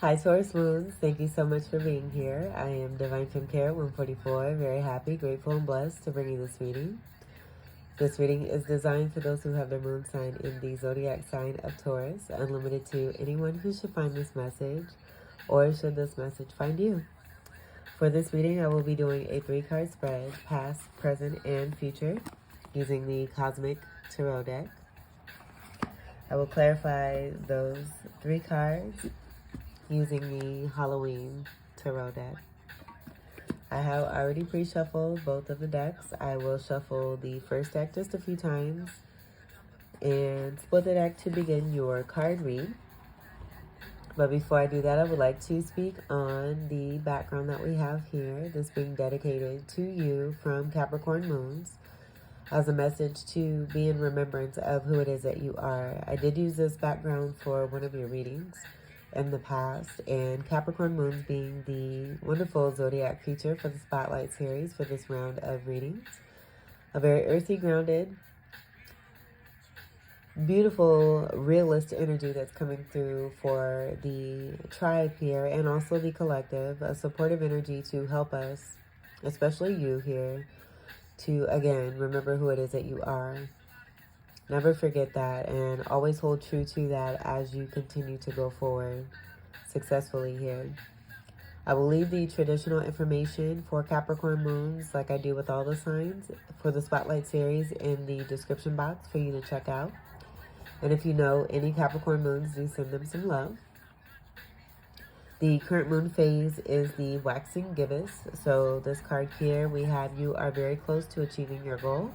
Hi Taurus Moons, thank you so much for being here. I am Divine Femme Care 144, very happy, grateful, and blessed to bring you this reading. This reading is designed for those who have their moon sign in the zodiac sign of Taurus, unlimited to anyone who should find this message, or should this message find you. For this reading, I will be doing a 3-card spread, past, present, and future, using the Cosmic Tarot deck. I will clarify those 3 cards using the Halloween Tarot deck. I have already pre-shuffled both of the decks. I will shuffle the first deck just a few times and split the deck to begin your card read. But before I do that, I would like to speak on the background that we have here, this being dedicated to you from Capricorn Moons, as a message to be in remembrance of who it is that you are. I did use this background for one of your readings in the past, and Capricorn Moons being the wonderful zodiac feature for the Spotlight series for this round of readings. A very earthy, grounded, beautiful, realist energy that's coming through for the tribe here and also the collective. A supportive energy to help us, especially you here, to, again, remember who it is that you are. Never forget that, and always hold true to that as you continue to go forward successfully here. I will leave the traditional information for Capricorn Moons, like I do with all the signs, for the Spotlight series in the description box for you to check out. And if you know any Capricorn Moons, do send them some love. The current moon phase is the waxing gibbous. So this card here, we have you are very close to achieving your goal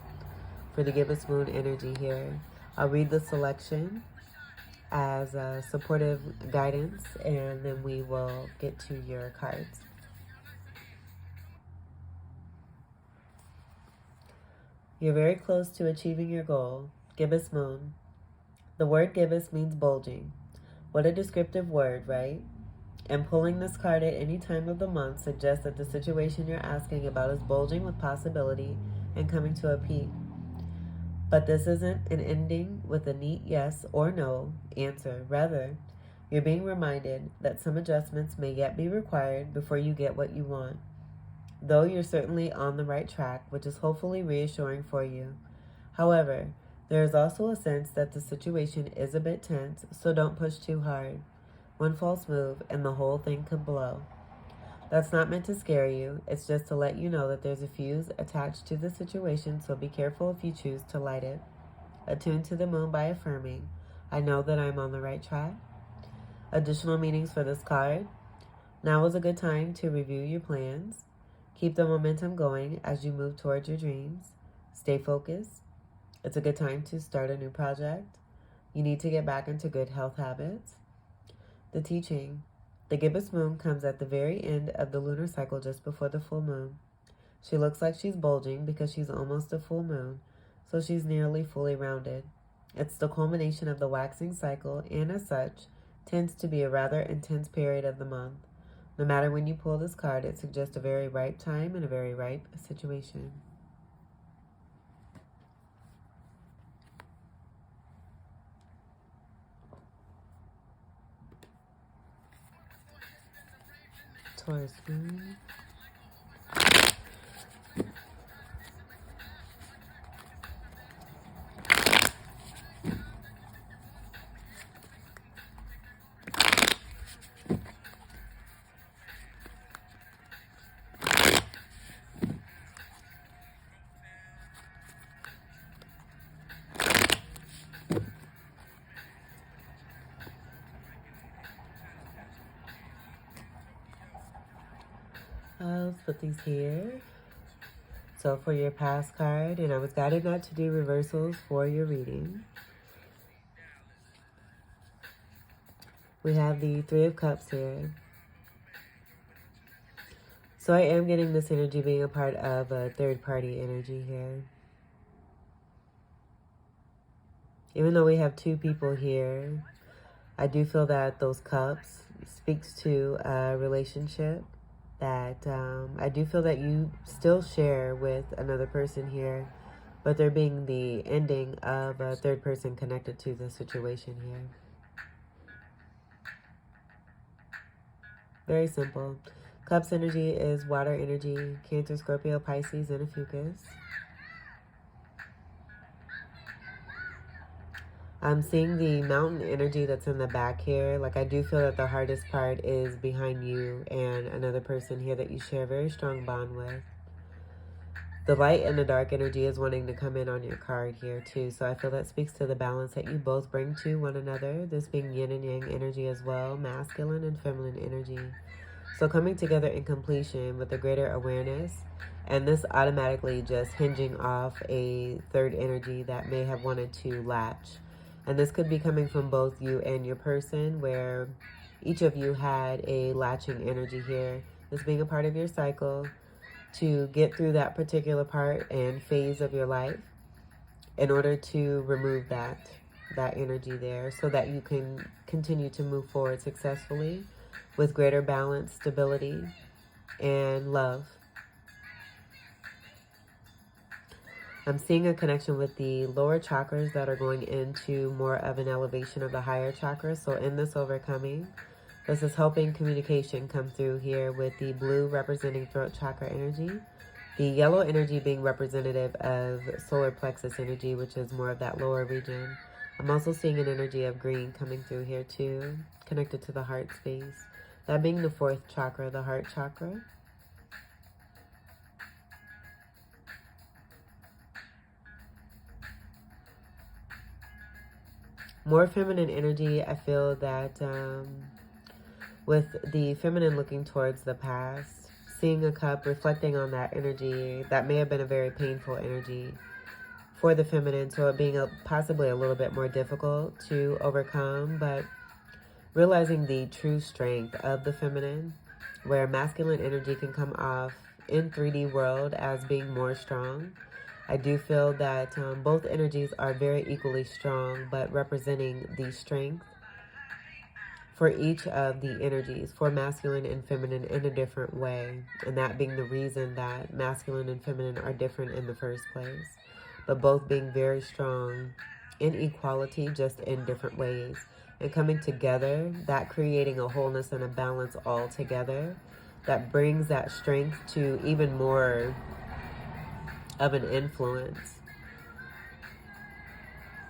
for the gibbous moon energy here. I'll read the selection as a supportive guidance, and then we will get to your cards. You're very close to achieving your goal. Gibbous moon. The word gibbous means bulging. What a descriptive word, right? And pulling this card at any time of the month suggests that the situation you're asking about is bulging with possibility and coming to a peak. But this isn't an ending with a neat yes or no answer. Rather, you're being reminded that some adjustments may yet be required before you get what you want. Though you're certainly on the right track, which is hopefully reassuring for you. However, there is also a sense that the situation is a bit tense, so don't push too hard. One false move and the whole thing could blow. That's not meant to scare you. It's just to let you know that there's a fuse attached to the situation, so be careful if you choose to light it. Attune to the moon by affirming, I know that I'm on the right track. Additional meanings for this card. Now is a good time to review your plans. Keep the momentum going as you move towards your dreams. Stay focused. It's a good time to start a new project. You need to get back into good health habits. The teaching. The gibbous moon comes at the very end of the lunar cycle just before the full moon. She looks like she's bulging because she's almost a full moon, so she's nearly fully rounded. It's the culmination of the waxing cycle and as such, tends to be a rather intense period of the month. No matter when you pull this card, it suggests a very ripe time and a very ripe situation. Taurus moon. Let's put these here. So for your past card, and I was guided not to do reversals for your reading. We have the 3 of Cups here. So I am getting this energy being a part of a third-party energy here. Even though we have 2 people here, I do feel that those cups speaks to a relationship that I do feel that you still share with another person here, but there being the ending of a third person connected to the situation here. Very simple. Cups energy is water energy, Cancer, Scorpio, Pisces, and a Fucus. I'm seeing the mountain energy that's in the back here. Like, I do feel that the hardest part is behind you and another person here that you share a very strong bond with. The light and the dark energy is wanting to come in on your card here too. So I feel that speaks to the balance that you both bring to one another. This being yin and yang energy as well, masculine and feminine energy. So coming together in completion with a greater awareness, and this automatically just hinging off a third energy that may have wanted to latch. And this could be coming from both you and your person, where each of you had a latching energy here. This being a part of your cycle to get through that particular part and phase of your life in order to remove that energy there so that you can continue to move forward successfully with greater balance, stability, and love. I'm seeing a connection with the lower chakras that are going into more of an elevation of the higher chakras. So in this overcoming, this is helping communication come through here with the blue representing throat chakra energy. The yellow energy being representative of solar plexus energy, which is more of that lower region. I'm also seeing an energy of green coming through here too, connected to the heart space. That being the fourth chakra, the heart chakra. More feminine energy, I feel that with the feminine looking towards the past, seeing a cup, reflecting on that energy, that may have been a very painful energy for the feminine, so it being possibly a little bit more difficult to overcome, but realizing the true strength of the feminine, where masculine energy can come off in 3D world as being more strong. I do feel that both energies are very equally strong, but representing the strength for each of the energies, for masculine and feminine in a different way. And that being the reason that masculine and feminine are different in the first place, but both being very strong in equality, just in different ways. And coming together, that creating a wholeness and a balance all together, that brings that strength to even more of an influence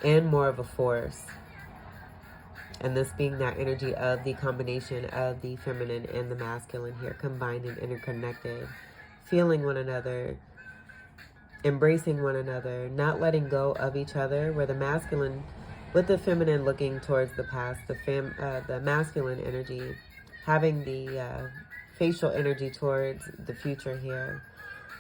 and more of a force. And this being that energy of the combination of the feminine and the masculine here, combined and interconnected, feeling one another, embracing one another, not letting go of each other, where the masculine with the feminine looking towards the past, the masculine energy having the facial energy towards the future here.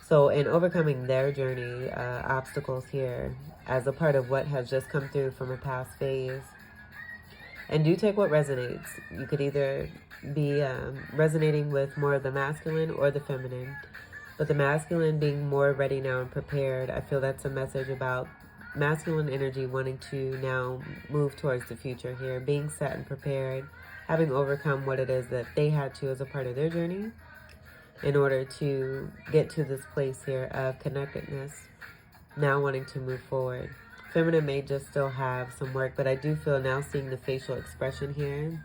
So in overcoming their journey, obstacles here as a part of what has just come through from a past phase. And do take what resonates. You could either be resonating with more of the masculine or the feminine. But the masculine being more ready now and prepared, I feel that's a message about masculine energy wanting to now move towards the future here, being set and prepared, having overcome what it is that they had to as a part of their journey in order to get to this place here of connectedness, now wanting to move forward. Feminine may just still have some work, but I do feel now seeing the facial expression here,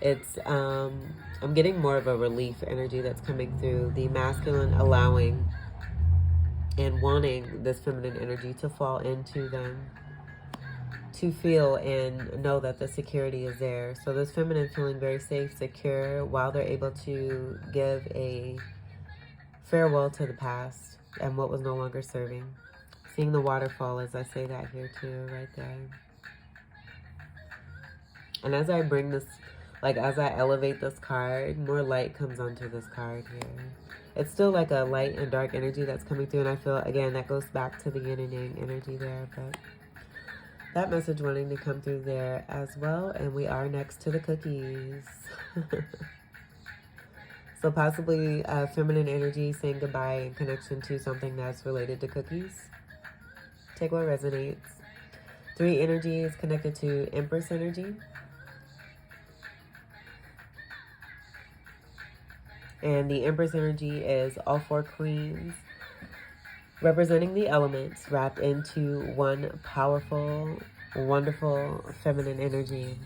it's I'm getting more of a relief energy that's coming through. The masculine allowing and wanting this feminine energy to fall into them, to feel and know that the security is there. So this feminine feeling very safe, secure, while they're able to give a farewell to the past and what was no longer serving. Seeing the waterfall as I say that here too, right there. And as I bring this, like as I elevate this card, more light comes onto this card here. It's still like a light and dark energy that's coming through, and I feel, again, that goes back to the yin and yang energy there, but that message wanting to come through there as well. And we are next to the cookies. So possibly feminine energy saying goodbye in connection to something that's related to cookies. Take what resonates. 3 energies connected to Empress energy. And the Empress energy is all 4 queens representing the elements wrapped into one powerful, wonderful feminine energy.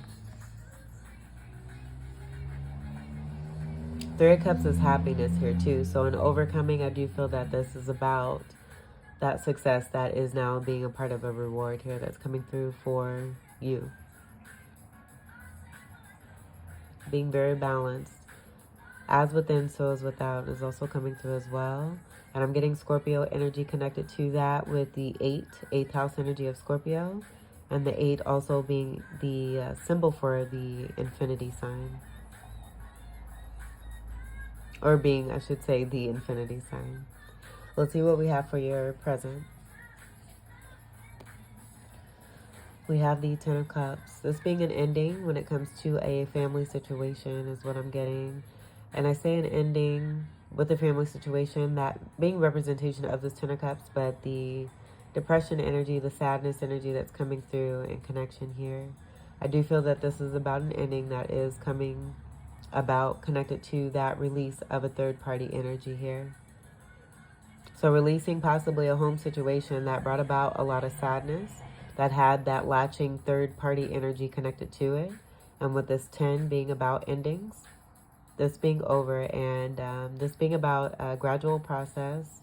Three of Cups is happiness here too. So in overcoming, I do feel that this is about that success that is now being a part of a reward here that's coming through for you. Being very balanced. As within, so as without is also coming through as well. And I'm getting Scorpio energy connected to that with the 8th house energy of Scorpio. And the 8 also being the symbol for the infinity sign. Or being, I should say, the infinity sign. Let's see what we have for your present. We have the 10 of Cups. This being an ending when it comes to a family situation is what I'm getting. And I say an ending with a family situation, that being representation of this 10 of Cups, but the depression energy, the sadness energy that's coming through in connection here. I do feel that this is about an ending that is coming about connected to that release of a third-party energy here. So releasing possibly a home situation that brought about a lot of sadness, that had that latching third-party energy connected to it. And with this 10 being about endings, this being over, and this being about a gradual process.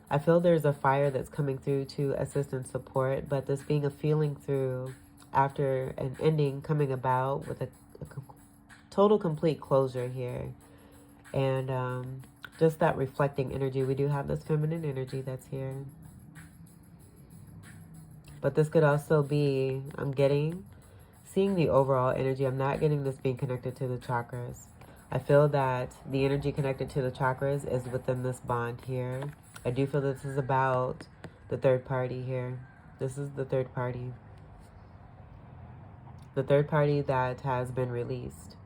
I feel there's a fire that's coming through to assist and support, but this being a feeling through after an ending coming about with a total complete closure here. And just that reflecting energy. We do have this feminine energy that's here. But this could also be, seeing the overall energy. I'm not getting this being connected to the chakras. I feel that the energy connected to the chakras is within this bond here. I do feel this is about the third party here. This is the third party. The third party that has been released.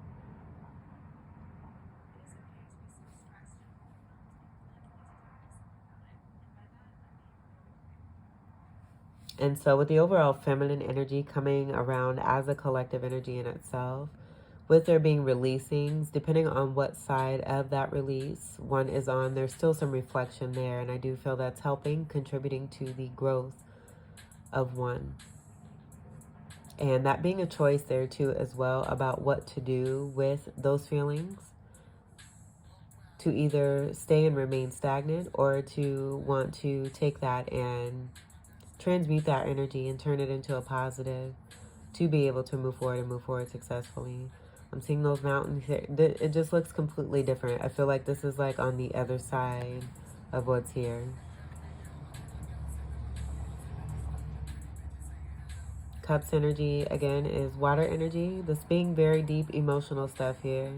And so with the overall feminine energy coming around as a collective energy in itself, with there being releasings, depending on what side of that release one is on, there's still some reflection there. And I do feel that's helping, contributing to the growth of one. And that being a choice there too as well about what to do with those feelings. To either stay and remain stagnant, or to want to take that and transmute that energy and turn it into a positive to be able to move forward and move forward successfully. I'm seeing those mountains here. It just looks completely different. I feel like this is like on the other side of what's here. Cups energy, again, is water energy. This being very deep emotional stuff here.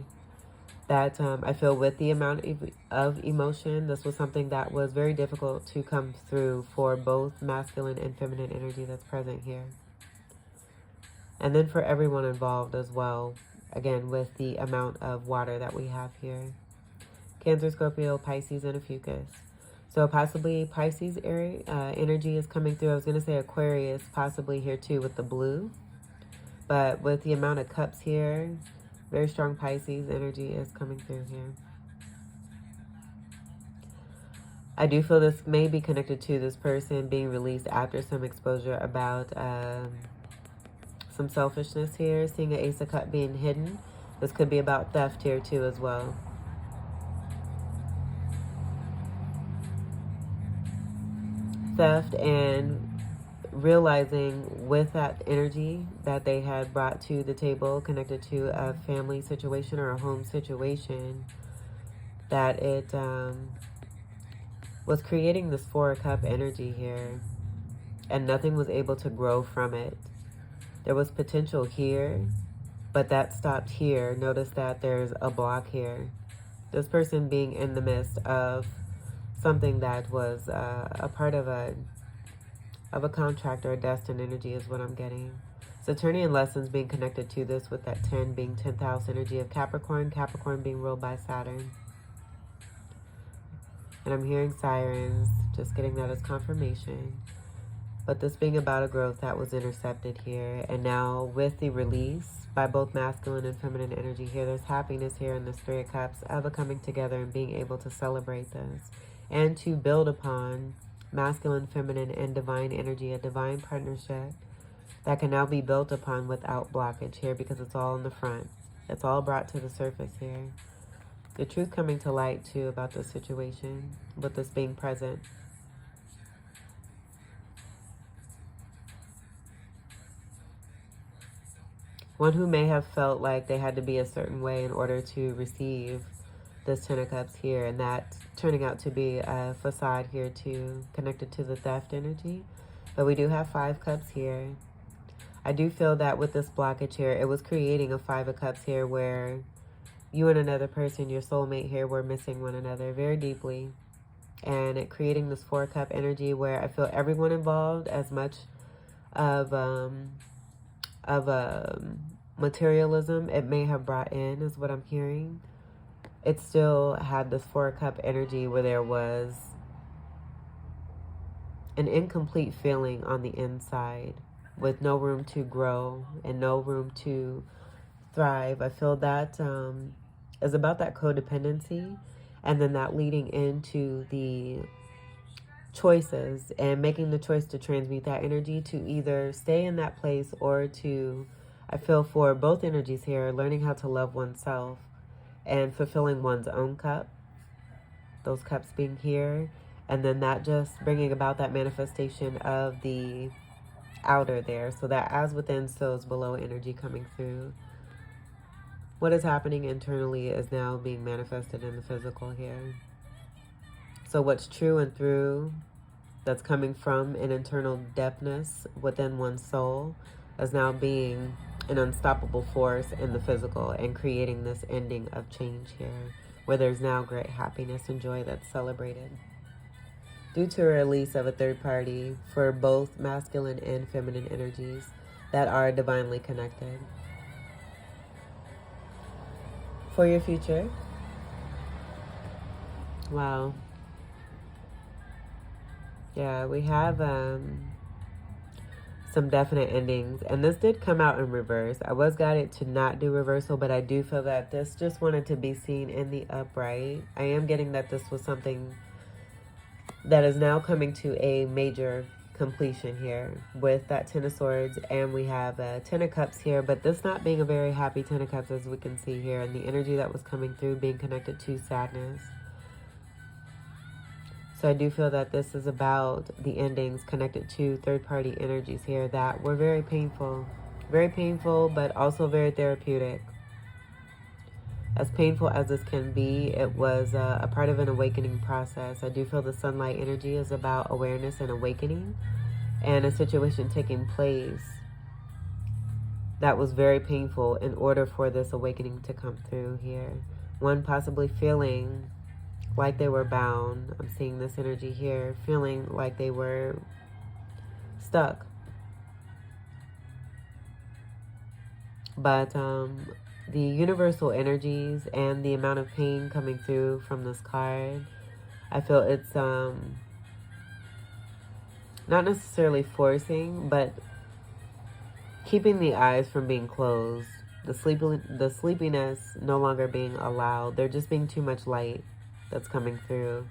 That I feel with the amount of emotion, this was something that was very difficult to come through for both masculine and feminine energy that's present here. And then for everyone involved as well, again, with the amount of water that we have here. Cancer, Scorpio, Pisces, and a Fucus. So possibly Pisces area, energy is coming through. I was going to say Aquarius possibly here too with the blue. But with the amount of cups here, very strong Pisces energy is coming through here. I do feel this may be connected to this person being released after some exposure about some selfishness here. Seeing an Ace of Cups being hidden. This could be about theft here too as well. Theft, and realizing with that energy that they had brought to the table connected to a family situation or a home situation, that it was creating this Four of Cups energy here, and nothing was able to grow from it. There was potential here, but that stopped here. Notice that there's a block here. This person being in the midst of something that was a part of a contract or a destined energy is what I'm getting. Saturnian lessons being connected to this with that 10 being 10th house energy of Capricorn. Capricorn being ruled by Saturn. And I'm hearing sirens, just getting that as confirmation. But this being about a growth that was intercepted here. And now with the release by both masculine and feminine energy here, there's happiness here in this Three of Cups of a coming together and being able to celebrate this. And to build upon masculine, feminine, and divine energy, a divine partnership that can now be built upon without blockage here because it's all in the front. It's all brought to the surface here. The truth coming to light, too, about this situation, with this being present. One who may have felt like they had to be a certain way in order to receive this Ten of Cups here, and that turning out to be a facade here too, connected to the theft energy. But we do have 5 Cups here. I do feel that with this blockage here, it was creating a 5 of Cups here where you and another person, your soulmate here, were missing one another very deeply. And it creating this 4 Cup energy where I feel everyone involved, as much of materialism it may have brought in, is what I'm hearing. It still had this 4 Cup energy where there was an incomplete feeling on the inside, with no room to grow and no room to thrive. I feel that is about that codependency, and then that leading into the choices and making the choice to transmute that energy to either stay in that place or to, I feel for both energies here, learning how to love oneself and fulfilling one's own cup, those cups being here, and then that just bringing about that manifestation of the outer there, so that as within, so is below energy coming through. What is happening internally is now being manifested in the physical here. So what's true and through, that's coming from an internal depthness within one's soul, is now being an unstoppable force in the physical and creating this ending of change here, where there's now great happiness and joy that's celebrated due to a release of a third party for both masculine and feminine energies that are divinely connected. For your future, wow. Yeah, we have some definite endings, and this did come out in reverse. I was guided to not do reversal, but I do feel that this just wanted to be seen in the upright. I am getting that this was something that is now coming to a major completion here with that Ten of Swords, and we have a Ten of Cups here, but this not being a very happy Ten of Cups, as we can see here, and the energy that was coming through being connected to sadness. So I do feel that this is about the endings connected to third-party energies here that were very painful, but also very therapeutic. As painful as this can be, it was a part of an awakening process. I do feel the sunlight energy is about awareness and awakening, and a situation taking place that was very painful in order for this awakening to come through here. One possibly feeling like they were bound. I'm seeing this energy here, feeling like they were stuck. But the universal energies and the amount of pain coming through from this card, I feel it's not necessarily forcing, but keeping the eyes from being closed. The sleepiness no longer being allowed. There just being too much light that's coming through,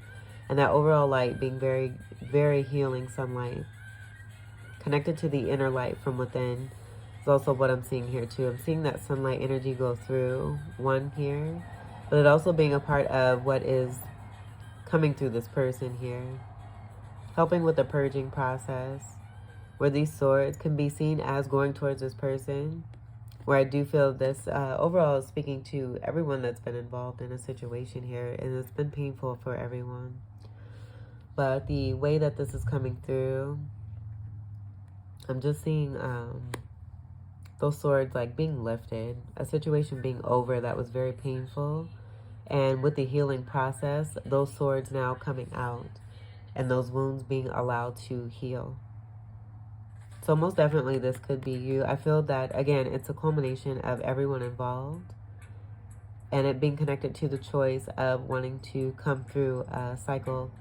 and that overall light being very, very healing sunlight connected to the inner light from within is also what I'm seeing here too. I'm seeing that sunlight energy go through one here, but it also being a part of what is coming through this person here, helping with the purging process, where these swords can be seen as going towards this person, where I do feel this overall is speaking to everyone that's been involved in a situation here, and it's been painful for everyone. But the way that this is coming through, I'm just seeing those swords like being lifted, a situation being over that was very painful, and with the healing process, those swords now coming out and those wounds being allowed to heal. So most definitely this could be you. I feel that, again, it's a culmination of everyone involved, and it being connected to the choice of wanting to come through a cycle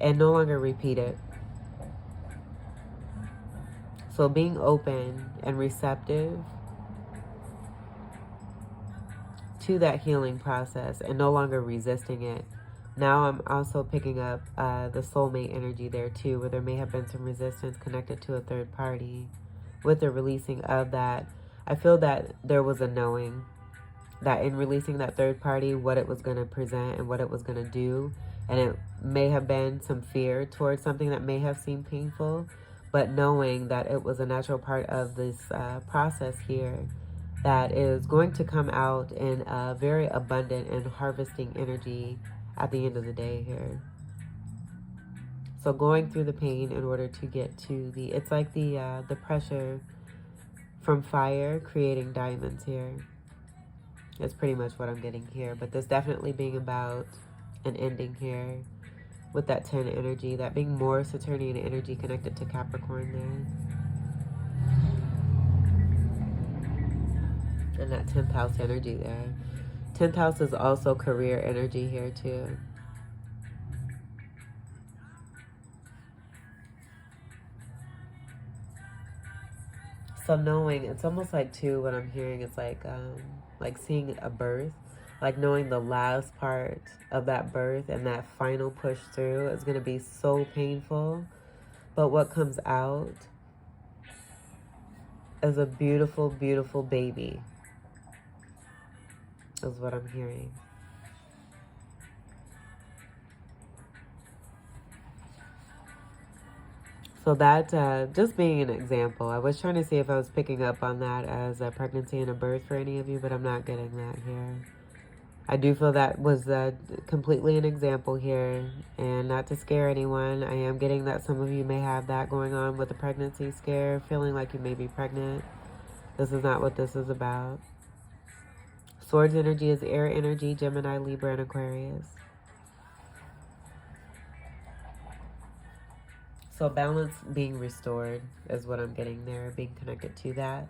and no longer repeat it. So being open and receptive to that healing process and no longer resisting it. Now I'm also picking up the soulmate energy there too, where there may have been some resistance connected to a third party. With the releasing of that, I feel that there was a knowing that in releasing that third party, what it was going to present and what it was going to do. And it may have been some fear towards something that may have seemed painful, but knowing that it was a natural part of this process here that is going to come out in a very abundant and harvesting energy at the end of the day here. So going through the pain in order to get to it's like the pressure from fire creating diamonds here. That's pretty much what I'm getting here. But this definitely being about an ending here with that 10 energy, that being more Saturnian energy connected to Capricorn there. And that 10th house energy there. 10th house is also career energy here too. So knowing, it's almost like too, what I'm hearing is like seeing a birth, like knowing the last part of that birth and that final push through is going to be so painful. But what comes out is a beautiful, beautiful baby, is what I'm hearing. So that, just being an example, I was trying to see if I was picking up on that as a pregnancy and a birth for any of you, but I'm not getting that here. I do feel that was completely an example here, and not to scare anyone. I am getting that some of you may have that going on with the pregnancy scare, feeling like you may be pregnant. This is not what this is about. Swords energy is air energy, Gemini, Libra, and Aquarius. So balance being restored is what I'm getting there, being connected to that.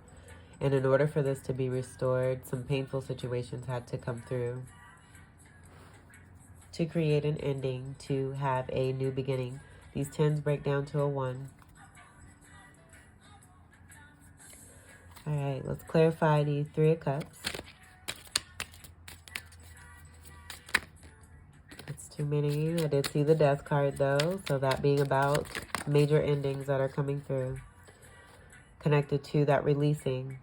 And in order for this to be restored, some painful situations had to come through to create an ending, to have a new beginning. These 10s break down to a 1. All right, let's clarify the 3 of Cups. That's too many. I did see the Death card, though. So that being about major endings that are coming through. Connected to that releasing.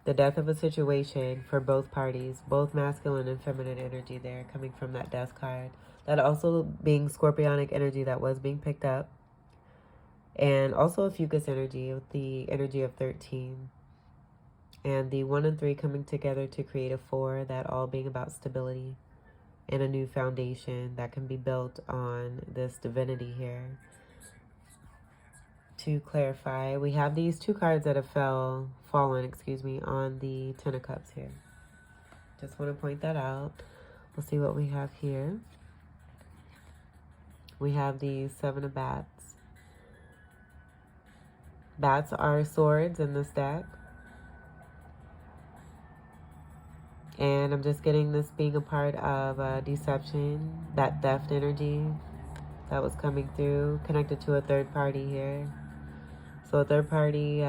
The death of a situation for both parties. Both masculine and feminine energy there coming from that Death card. That also being Scorpionic energy that was being picked up. And also a Fucus energy with the energy of 13. And the 1 and 3 coming together to create a 4. That all being about stability. And a new foundation that can be built on this divinity here. To clarify, we have these 2 cards that have fallen on the 10 of Cups here. Just want to point that out. We'll see what we have here. We have the 7 of Bats. Bats are swords in this deck. And I'm just getting this being a part of deception, that theft energy that was coming through, connected to a third party here. So a third party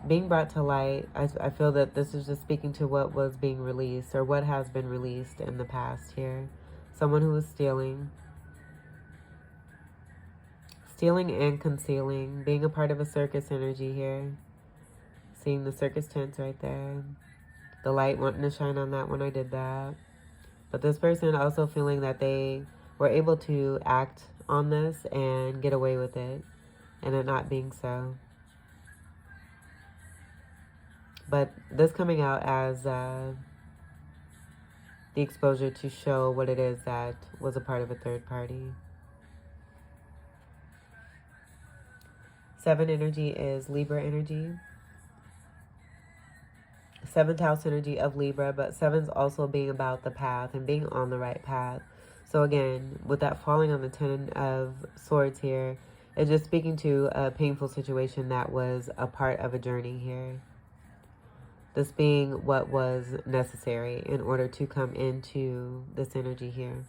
being brought to light. I feel that this is just speaking to what was being released or what has been released in the past here. Someone who was stealing and concealing, being a part of a circus energy here. Seeing the circus tents right there. The light wanting to shine on that when I did that. But this person also feeling that they were able to act on this and get away with it. And it not being so. But this coming out as the exposure to show what it is that was a part of a third party. 7 energy is Libra energy. 7th house energy of Libra, but 7's also being about the path and being on the right path. So again, with that falling on the 10 of Swords here, it's just speaking to a painful situation that was a part of a journey here. This being what was necessary in order to come into this energy here.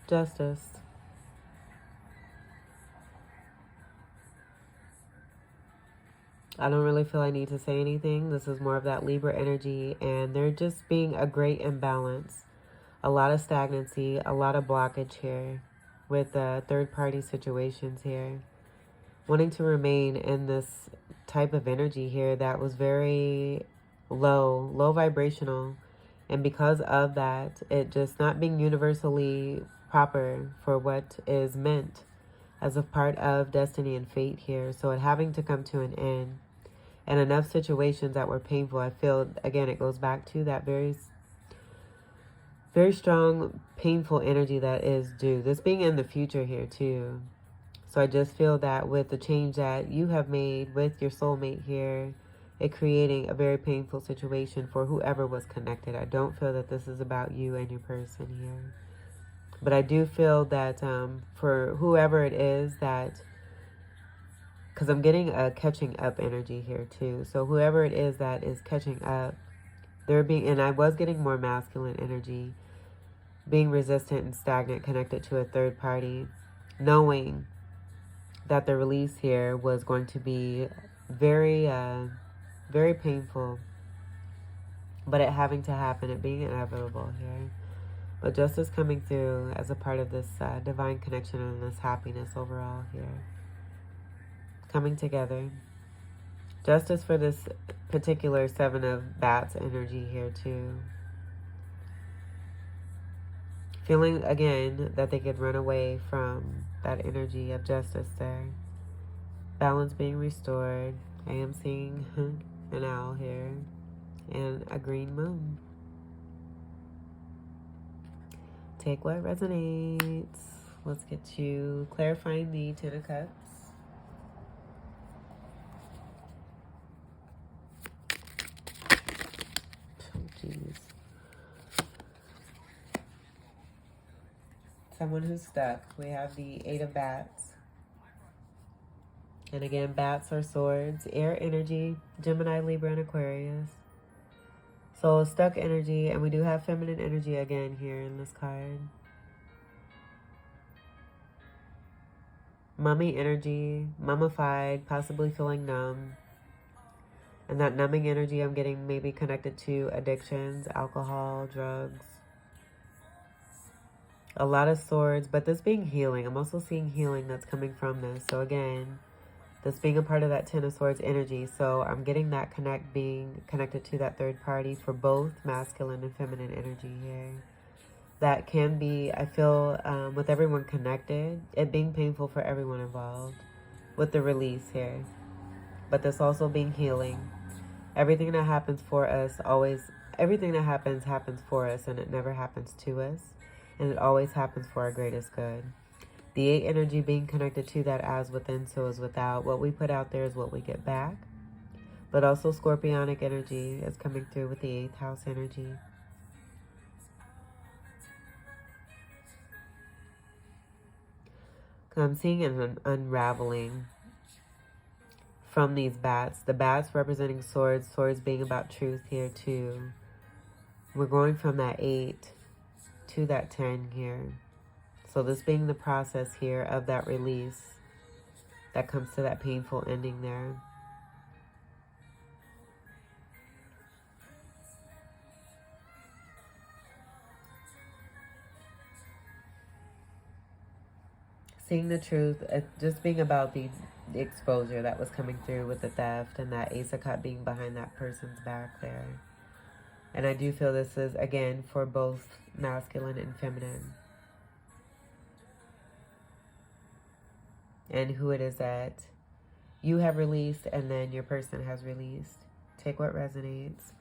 Justice. I don't really feel I need to say anything. This is more of that Libra energy, and they're just being a great imbalance. a lot of stagnancy, a lot of blockage here with third-party situations here. Wanting to remain in this type of energy here that was very low vibrational. And because of that, it just not being universally proper for what is meant as a part of destiny and fate here. So it having to come to an end. And enough situations that were painful. I feel, again, it goes back to that very strong, painful energy that is due. This being in the future here too. So I just feel that with the change that you have made with your soulmate here, it creating a very painful situation for whoever was connected. I don't feel that this is about you and your person here. But I do feel that for whoever it is that, because I'm getting a catching up energy here too. So whoever it is that is catching up, they're being, and I was getting more masculine energy, being resistant and stagnant, connected to a third party, knowing that the release here was going to be very, very painful, but it having to happen, it being inevitable here. But justice coming through as a part of this divine connection and this happiness overall here. Coming together. Justice for this particular Seven of Bats energy here too. Feeling again that they could run away from that energy of justice there. Balance being restored. I am seeing an owl here and a green moon. Take what resonates. Let's get to clarifying the Ten of Cups. Someone who's stuck. We have the Eight of Bats. And again, bats are swords, air energy, Gemini, Libra, and Aquarius. So stuck energy, and we do have feminine energy again here in this card. Mummy energy, mummified, possibly feeling numb. And that numbing energy I'm getting maybe connected to addictions, alcohol, drugs. A lot of swords, but this being healing. I'm also seeing healing that's coming from this. So again, this being a part of that Ten of Swords energy. So I'm getting that being connected to that third party for both masculine and feminine energy here. That can be, I feel, with everyone connected, it being painful for everyone involved with the release here. But this also being healing. Everything that happens for us everything that happens for us, and it never happens to us. And it always happens for our greatest good. The 8 energy being connected to that as within, so is without. What we put out there is what we get back. But also Scorpionic energy is coming through with the 8th house energy. I'm seeing an unraveling from these bats. The bats representing swords, swords being about truth here too. We're going from that 8 to that 10 here. So this being the process here of that release that comes to that painful ending there. Seeing the truth, just being about the exposure that was coming through with the theft and that Ace of Cups being behind that person's back there. And I do feel this is, again, for both masculine and feminine. And who it is that you have released and then your person has released. Take what resonates.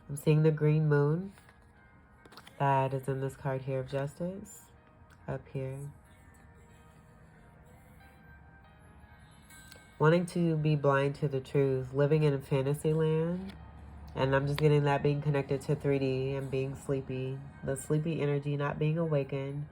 I'm seeing the green moon that is in this card here of justice up here. Wanting to be blind to the truth, living in a fantasy land. And I'm just getting that being connected to 3D and being sleepy. The sleepy energy not being awakened.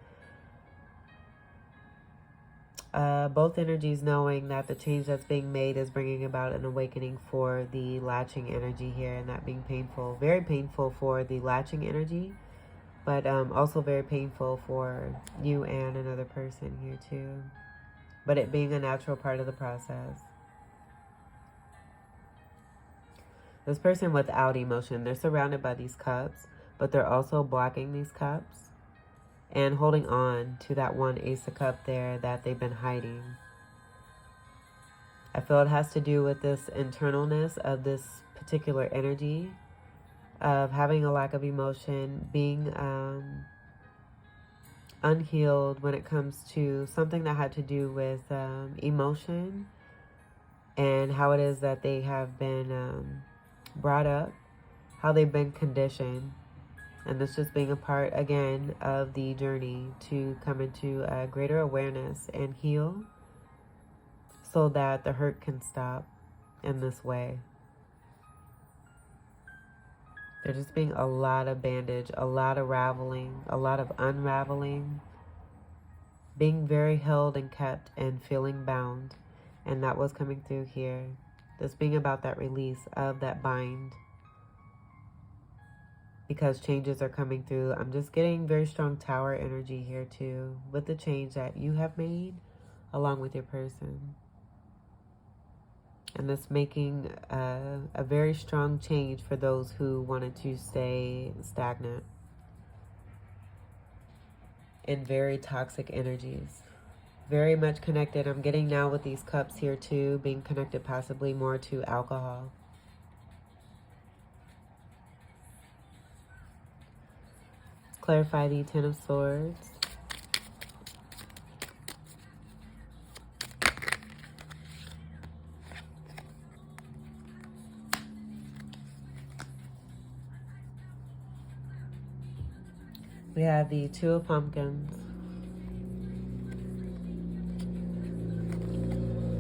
Both energies knowing that the change that's being made is bringing about an awakening for the latching energy here. And that being painful. Very painful for the latching energy. But also very painful for you and another person here too. But it being a natural part of the process. This person without emotion, they're surrounded by these cups, but they're also blocking these cups. and holding on to that one Ace of Cups there that they've been hiding. I feel it has to do with this internalness of this particular energy of having a lack of emotion, being unhealed when it comes to something that had to do with emotion and how it is that they have been brought up, how they've been conditioned. And this just being a part, again, of the journey to come into a greater awareness and heal so that the hurt can stop in this way. There's just being a lot of bandage, a lot of raveling, a lot of unraveling, being very held and kept and feeling bound. And that was coming through here. This being about that release of that bind. Because changes are coming through. I'm just getting very strong tower energy here too, with the change that you have made along with your person. And this making a very strong change for those who wanted to stay stagnant in very toxic energies. Very much connected. I'm getting now with these cups here too, being connected possibly more to alcohol. Clarify the Ten of Swords. We have the Two of Pumpkins.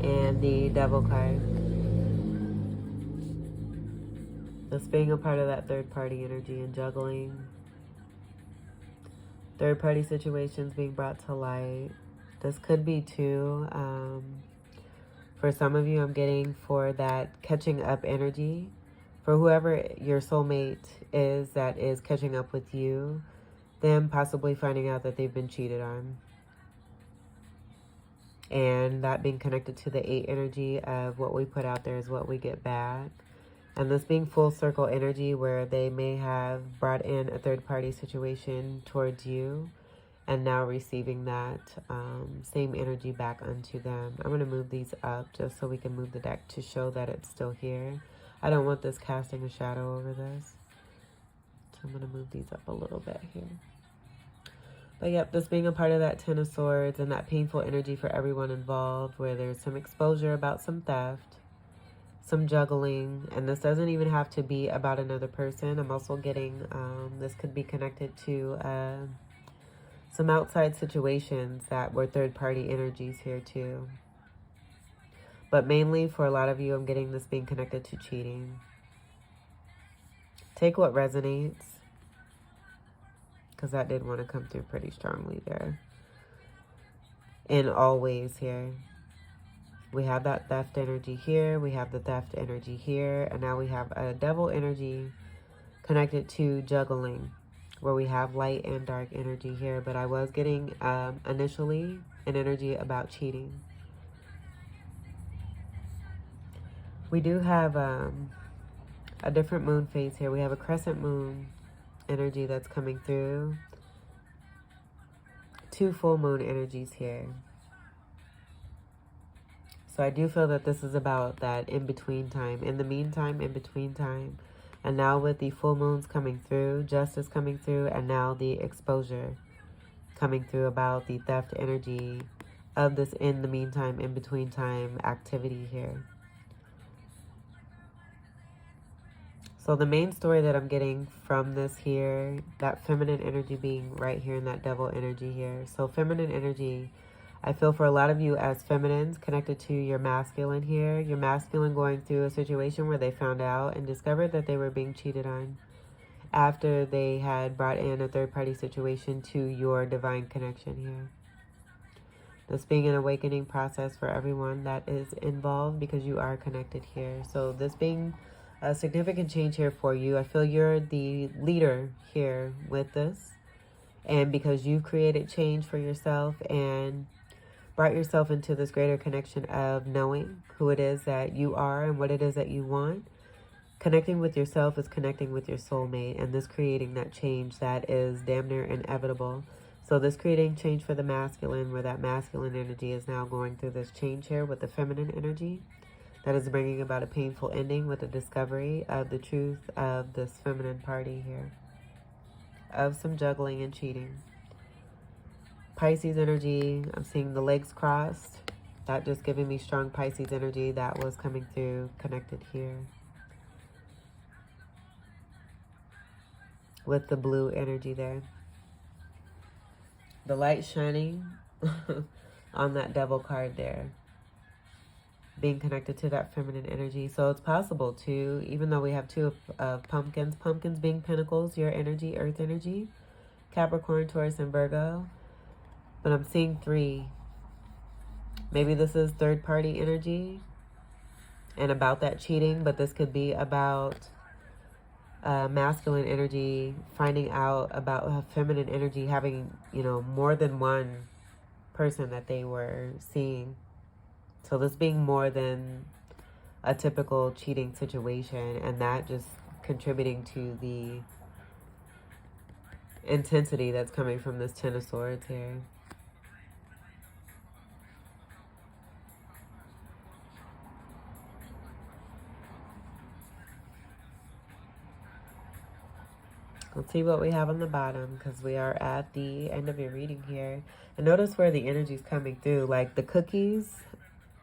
And the Devil card. This being a part of that third party energy and juggling. Third party situations being brought to light. This could be too, for some of you, I'm getting for that catching up energy. For whoever your soulmate is that is catching up with you, them possibly finding out that they've been cheated on. And that being connected to the 8 energy of what we put out there is what we get back. And this being full circle energy where they may have brought in a third party situation towards you and now receiving that same energy back onto them. I'm going to move these up just so we can move the deck to show that it's still here. I don't want this casting a shadow over this. So I'm going to move these up a little bit here. But yep, this being a part of that Ten of Swords and that painful energy for everyone involved where there's some exposure about some theft. Some juggling, and this doesn't even have to be about another person. I'm also getting, this could be connected to some outside situations that were third-party energies here too. But mainly for a lot of you, I'm getting this being connected to cheating. Take what resonates, because that did want to come through pretty strongly there. In all ways here. We have that theft energy here. We have the theft energy here. And now we have a devil energy connected to juggling, where we have light and dark energy here. But I was getting initially an energy about cheating. We do have a different moon phase here. We have a crescent moon energy that's coming through. 2 full moon energies here. So I do feel that this is about that in-between time. In the meantime, in-between time. And now with the full moons coming through, justice coming through, and now the exposure coming through about the theft energy of this in the meantime, in-between time activity here. So the main story that I'm getting from this here, that feminine energy being right here in that devil energy here. So feminine energy, I feel for a lot of you as feminines connected to your masculine here. Your masculine going through a situation where they found out and discovered that they were being cheated on after they had brought in a third-party situation to your divine connection here. This being an awakening process for everyone that is involved because you are connected here. So this being a significant change here for you. I feel you're the leader here with this. And because you've created change for yourself and brought yourself into this greater connection of knowing who it is that you are and what it is that you want. Connecting with yourself is connecting with your soulmate, and this creating that change that is damn near inevitable. So this creating change for the masculine, where that masculine energy is now going through this change here with the feminine energy. That is bringing about a painful ending with the discovery of the truth of this feminine party here. Of some juggling and cheating. Pisces energy, I'm seeing the legs crossed. That just giving me strong Pisces energy that was coming through, connected here. With the blue energy there. The light shining on that devil card there. Being connected to that feminine energy. So it's possible to, even though we have two of pumpkins, pumpkins being pentacles, your energy, earth energy, Capricorn, Taurus, and Virgo. But I'm seeing 3. Maybe this is third party energy and about that cheating, but this could be about masculine energy, finding out about feminine energy, having, you know, more than one person that they were seeing. So this being more than a typical cheating situation, and that just contributing to the intensity that's coming from this Ten of Swords here. Let's see what we have on the bottom, because we are at the end of your reading here. And notice where the energy is coming through. Like the cookies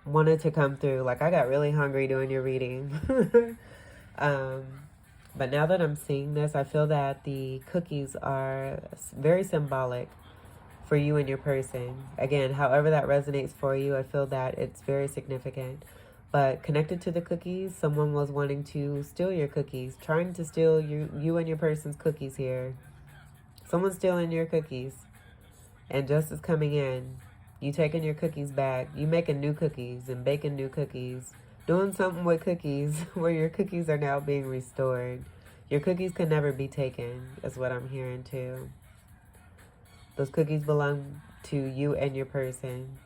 wanted to come through. Like I got really hungry doing your reading. But now that I'm seeing this, I feel that the cookies are very symbolic for you and your person. Again, however that resonates for you, I feel that it's very significant. But connected to the cookies, someone was wanting to steal your cookies, trying to steal you and your person's cookies here. Someone's stealing your cookies. And justice coming in. You taking your cookies back. You making new cookies and baking new cookies. Doing something with cookies where your cookies are now being restored. Your cookies can never be taken, is what I'm hearing too. Those cookies belong to you and your person.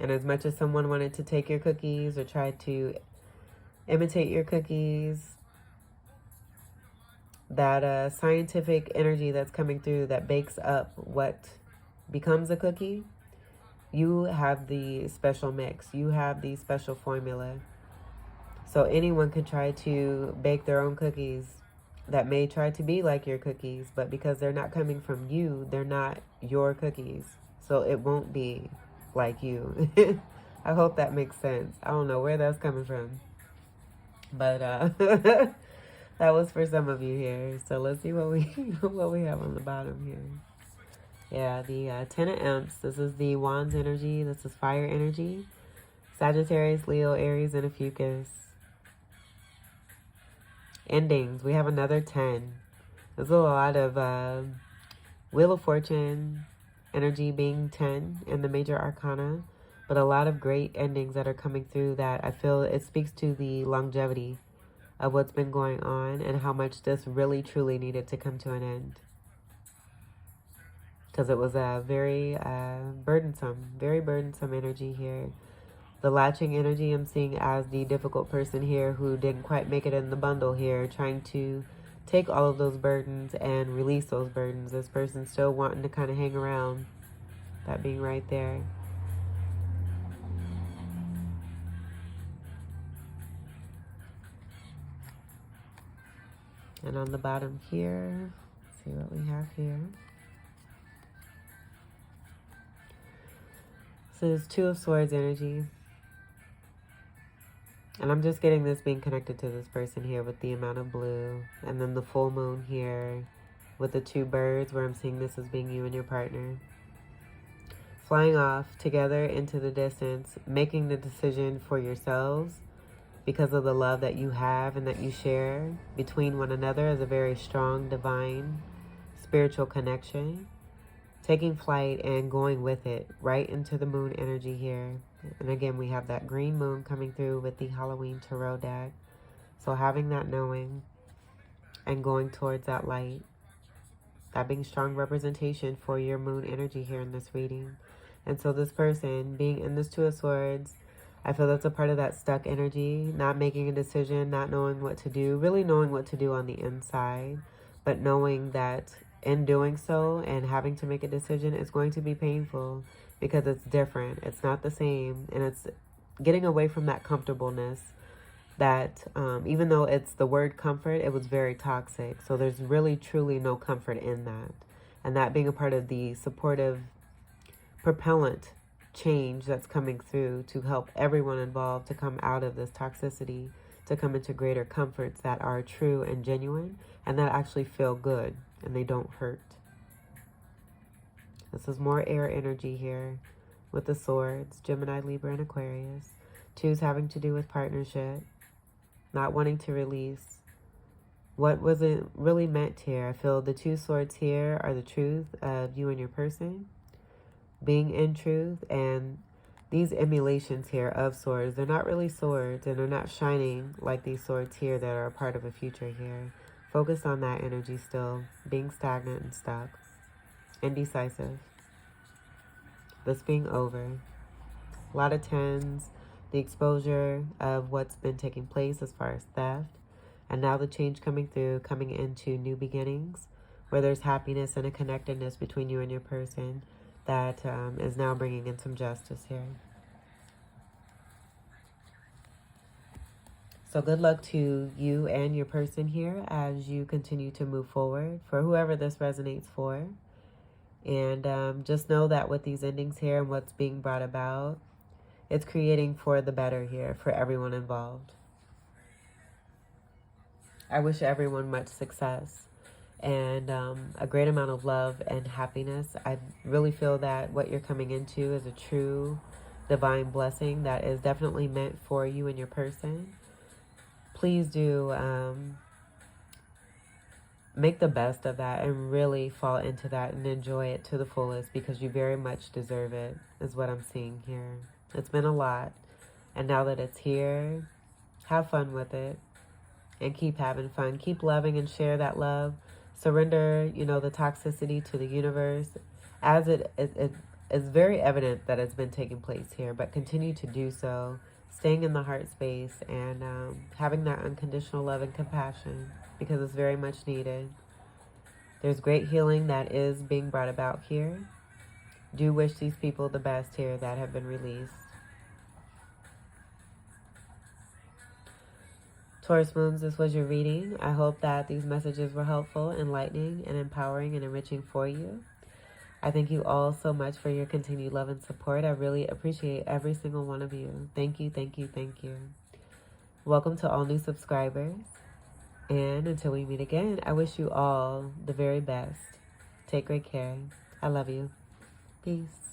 And as much as someone wanted to take your cookies or try to imitate your cookies, that scientific energy that's coming through that bakes up what becomes a cookie, you have the special mix. You have the special formula. So anyone can try to bake their own cookies that may try to be like your cookies, but because they're not coming from you, they're not your cookies. So it won't be like you. I hope that makes sense. I don't know where that's coming from, but that was for some of you here. So let's see what we have on the bottom here. Yeah, the Ten of Imps. This is the Wands energy. This is fire energy. Sagittarius, Leo, Aries, and a Fucus. Endings. We have another 10. There's a lot of Wheel of Fortune energy being 10 in the major arcana, but a lot of great endings that are coming through that I feel it speaks to the longevity of what's been going on and how much this really truly needed to come to an end, because it was a very burdensome energy here. The latching energy I'm seeing as the difficult person here who didn't quite make it in the bundle here, trying to take all of those burdens and release those burdens. This person still wanting to kind of hang around. That being right there. And on the bottom here, let's see what we have here. So there's Two of Swords energy. And I'm just getting this being connected to this person here with the amount of blue. And then the full moon here with the 2 birds, where I'm seeing this as being you and your partner. Flying off together into the distance, making the decision for yourselves because of the love that you have and that you share between one another as a very strong, divine, spiritual connection. Taking flight and going with it right into the moon energy here. And again, we have that green moon coming through with the Halloween tarot deck. So having that knowing and going towards that light. That being strong representation for your moon energy here in this reading. And so this person being in this Two of Swords, I feel that's a part of that stuck energy. Not making a decision, not knowing what to do. Really knowing what to do on the inside. But knowing that in doing so and having to make a decision, it's going to be painful because it's different. It's not the same. And it's getting away from that comfortableness that even though it's the word comfort, it was very toxic. So there's really, truly no comfort in that. And that being a part of the supportive propellant change that's coming through to help everyone involved to come out of this toxicity, to come into greater comforts that are true and genuine and that actually feel good and they don't hurt. This is more air energy here with the swords, Gemini, Libra, and Aquarius. Two's having to do with partnership, not wanting to release what wasn't really meant here. I feel the 2 swords here are the truth of you and your person, being in truth, and these emulations here of swords, they're not really swords and they're not shining like these swords here that are a part of a future here. Focus on that energy still, being stagnant and stuck, indecisive. This being over. A lot of 10s, the exposure of what's been taking place as far as theft, and now the change coming through, coming into new beginnings, where there's happiness and a connectedness between you and your person that is now bringing in some justice here. So good luck to you and your person here as you continue to move forward, for whoever this resonates for. And just know that with these endings here and what's being brought about, it's creating for the better here for everyone involved. I wish everyone much success and a great amount of love and happiness. I really feel that what you're coming into is a true divine blessing that is definitely meant for you and your person. Please do make the best of that and really fall into that and enjoy it to the fullest, because you very much deserve it, is what I'm seeing here. It's been a lot, and now that it's here, have fun with it and keep having fun. Keep loving and share that love. Surrender, the toxicity to the universe, as it is very evident that it's been taking place here, but continue to do so, staying in the heart space and having that unconditional love and compassion, because it's very much needed. There's great healing that is being brought about here. Do wish these people the best here that have been released. Taurus Moons, this was your reading. I hope that these messages were helpful, enlightening, and empowering and enriching for you. I thank you all so much for your continued love and support. I really appreciate every single one of you. Thank you, thank you, thank you. Welcome to all new subscribers. And until we meet again, I wish you all the very best. Take great care. I love you. Peace.